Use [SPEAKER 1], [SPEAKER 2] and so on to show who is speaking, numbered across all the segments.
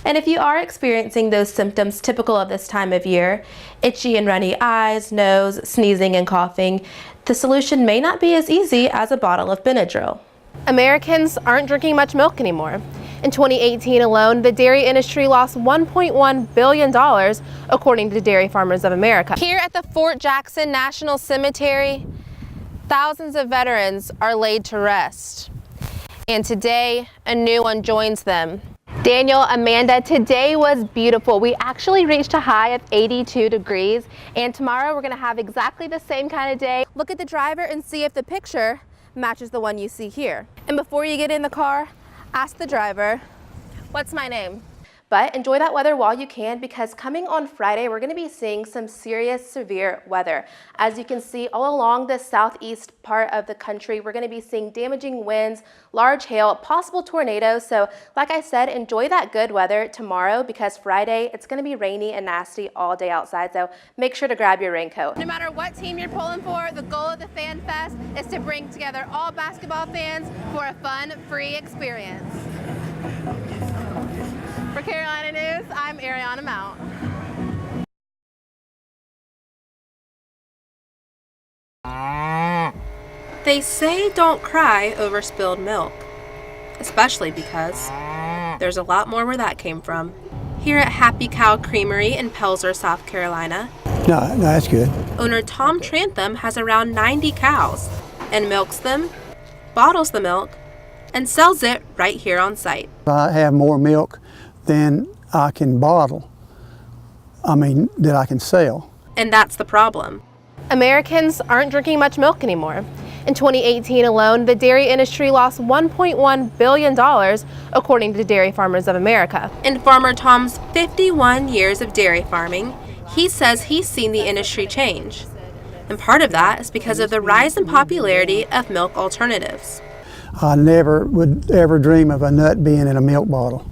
[SPEAKER 1] And if you are experiencing those symptoms typical of this time of year, itchy and runny eyes, nose, sneezing and coughing, the solution may not be as easy as a bottle of Benadryl. Americans aren't drinking much milk anymore. In 2018 alone, the dairy industry lost $1.1 billion, according to Dairy Farmers of America. Here at the Fort Jackson National Cemetery, thousands of veterans are laid to rest. And today, a new one joins them. Daniel, Amanda, today was beautiful. We actually reached a high of 82 degrees, and tomorrow we're gonna have exactly the same kind of day. Look at the driver and see if the picture matches the one you see here. And before you get in the car, ask the driver, what's my name? But enjoy that weather while you can, because coming on Friday, we're going to be seeing some serious, severe weather. As you can see all along the southeast part of the country, we're going to be seeing damaging winds, large hail, possible tornadoes. So like I said, enjoy that good weather tomorrow, because Friday, it's going to be rainy and nasty all day outside. So make sure to grab your raincoat. No matter what team you're pulling for, the goal of the Fan Fest is to bring together all basketball fans for a fun, free experience. For Carolina News, I'm Ariana Mount. They say don't cry over spilled milk, especially because there's a lot more where that came from. Here at Happy Cow Creamery in Pelzer, South Carolina,
[SPEAKER 2] No, that's good.
[SPEAKER 1] owner Tom Trantham has around 90 cows and milks them, bottles the milk, and sells it right here on site.
[SPEAKER 2] I have more milk than I can bottle, that I can sell.
[SPEAKER 1] And that's the problem. Americans aren't drinking much milk anymore. In 2018 alone, the dairy industry lost $1.1 billion, according to Dairy Farmers of America. In Farmer Tom's 51 years of dairy farming, he says he's seen the industry change. And part of that is because of the rise in popularity of milk alternatives.
[SPEAKER 2] I never would ever dream of a nut being in a milk bottle.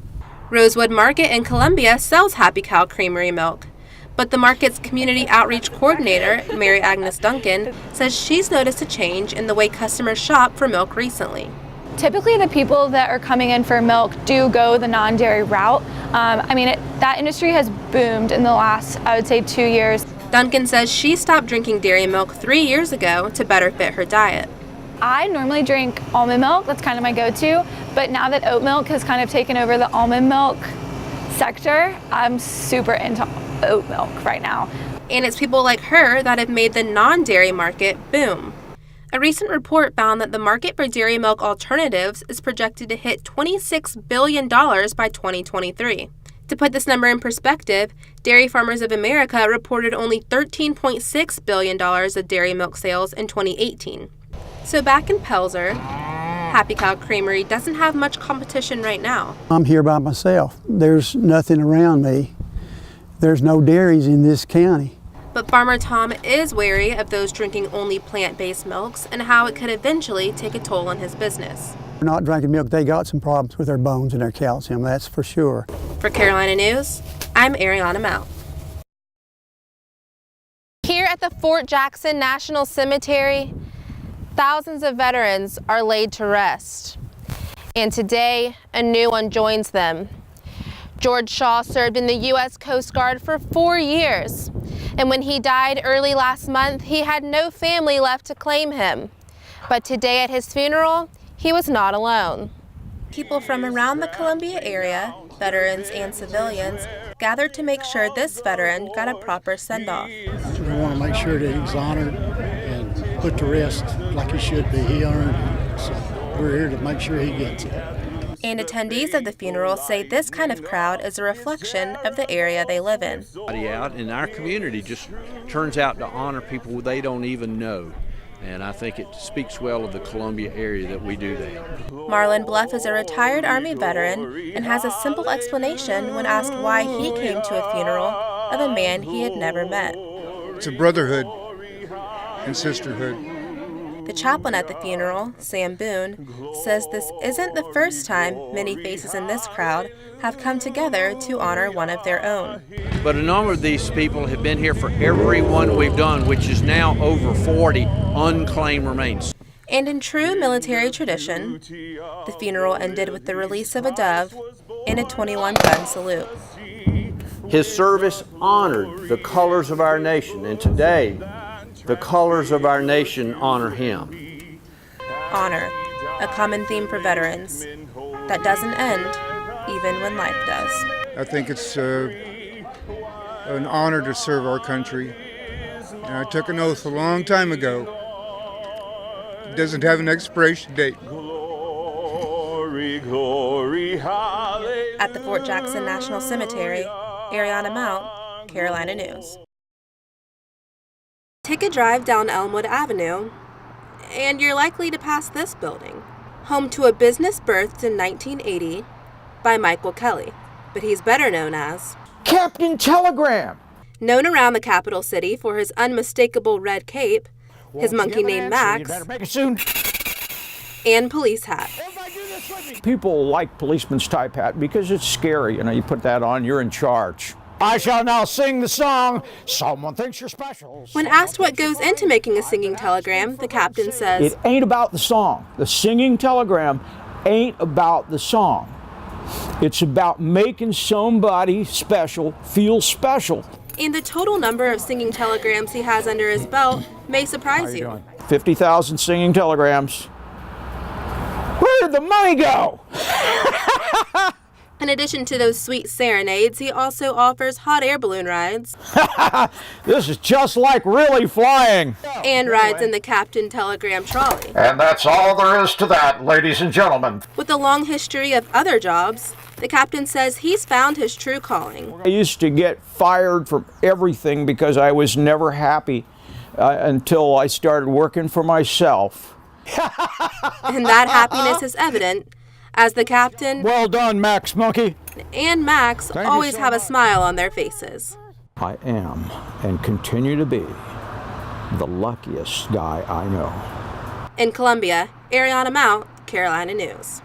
[SPEAKER 1] Rosewood Market in Columbia sells Happy Cow Creamery milk, but the market's community outreach coordinator, Mary Agnes Duncan, says she's noticed a change in the way customers shop for milk recently.
[SPEAKER 3] Typically the people that are coming in for milk do go the non-dairy route. That industry has boomed in the last, I would say, 2 years.
[SPEAKER 1] Duncan says she stopped drinking dairy milk 3 years ago to better fit her diet.
[SPEAKER 3] I normally drink almond milk, that's kind of my go-to, but now that oat milk has kind of taken over the almond milk sector, I'm super into oat milk right now.
[SPEAKER 1] And it's people like her that have made the non-dairy market boom. A recent report found that the market for dairy milk alternatives is projected to hit $26 billion by 2023. To put this number in perspective, Dairy Farmers of America reported only $13.6 billion of dairy milk sales in 2018. So back in Pelzer, Happy Cow Creamery doesn't have much competition right now.
[SPEAKER 2] I'm here by myself. There's nothing around me. There's no dairies in this county.
[SPEAKER 1] But Farmer Tom is wary of those drinking only plant-based milks and how it could eventually take a toll on his business.
[SPEAKER 2] They're not drinking milk. They got some problems with their bones and their calcium, that's for sure.
[SPEAKER 1] For Carolina News, I'm Ariana Mount. Here at the Fort Jackson National Cemetery, thousands of veterans are laid to rest. And today, a new one joins them. George Shaw served in the U.S. Coast Guard for 4 years. And when he died early last month, he had no family left to claim him. But today at his funeral, he was not alone. People from around the Columbia area, veterans and civilians, gathered to make sure this veteran got a proper send-off.
[SPEAKER 4] We want to make sure that he's honored and put to rest like he should be. He earned it. So we're here to make sure he gets it.
[SPEAKER 1] And attendees of the funeral say this kind of crowd is a reflection of the area they live in.
[SPEAKER 5] Out in our community just turns out to honor people they don't even know. And I think it speaks well of the Columbia area that we do that.
[SPEAKER 1] Marlon Bluff is a retired Army veteran and has a simple explanation when asked why he came to a funeral of a man he had never met.
[SPEAKER 6] It's a brotherhood and sisterhood.
[SPEAKER 1] The chaplain at the funeral, Sam Boone, says this isn't the first time many faces in this crowd have come together to honor one of their own.
[SPEAKER 5] But a number of these people have been here for every one we've done, which is now over 40 unclaimed remains.
[SPEAKER 1] And in true military tradition, the funeral ended with the release of a dove in a 21-gun salute.
[SPEAKER 5] His service honored the colors of our nation, and today, the colors of our nation honor him.
[SPEAKER 1] Honor, a common theme for veterans that doesn't end even when life does.
[SPEAKER 6] I think it's an honor to serve our country. And I took an oath a long time ago. It doesn't have an expiration date.
[SPEAKER 1] Glory, glory, hallelujah. At the Fort Jackson National Cemetery, Ariana Mount, Carolina News. Take a drive down Elmwood Avenue, and you're likely to pass this building, home to a business birthed in 1980 by Michael Kelly, but he's better known as
[SPEAKER 7] Captain Telegram.
[SPEAKER 1] Known around the capital city for his unmistakable red cape, his monkey named Max, and police hat.
[SPEAKER 7] People like policeman's type hat because it's scary. You put that on, you're in charge. I shall now sing the song, Someone Thinks You're Special.
[SPEAKER 1] When asked what goes into making a singing telegram, the captain says,
[SPEAKER 7] It ain't about the song. The singing telegram ain't about the song. It's about making somebody special feel special.
[SPEAKER 1] And the total number of singing telegrams he has under his belt may surprise you.
[SPEAKER 7] 50,000 singing telegrams. Where did the money go?
[SPEAKER 1] In addition to those sweet serenades, he also offers hot air balloon rides.
[SPEAKER 7] This is just like really flying.
[SPEAKER 1] And rides in the Captain Telegram trolley.
[SPEAKER 7] And that's all there is to that, ladies and gentlemen.
[SPEAKER 1] With a long history of other jobs, the captain says he's found his true calling.
[SPEAKER 7] I used to get fired from everything because I was never happy until I started working for myself.
[SPEAKER 1] And that happiness is evident as the captain,
[SPEAKER 7] well done, Max Monkey,
[SPEAKER 1] and Max always have a smile on their faces.
[SPEAKER 7] I am and continue to be the luckiest guy I know.
[SPEAKER 1] In Columbia, Ariana Mount, Carolina News.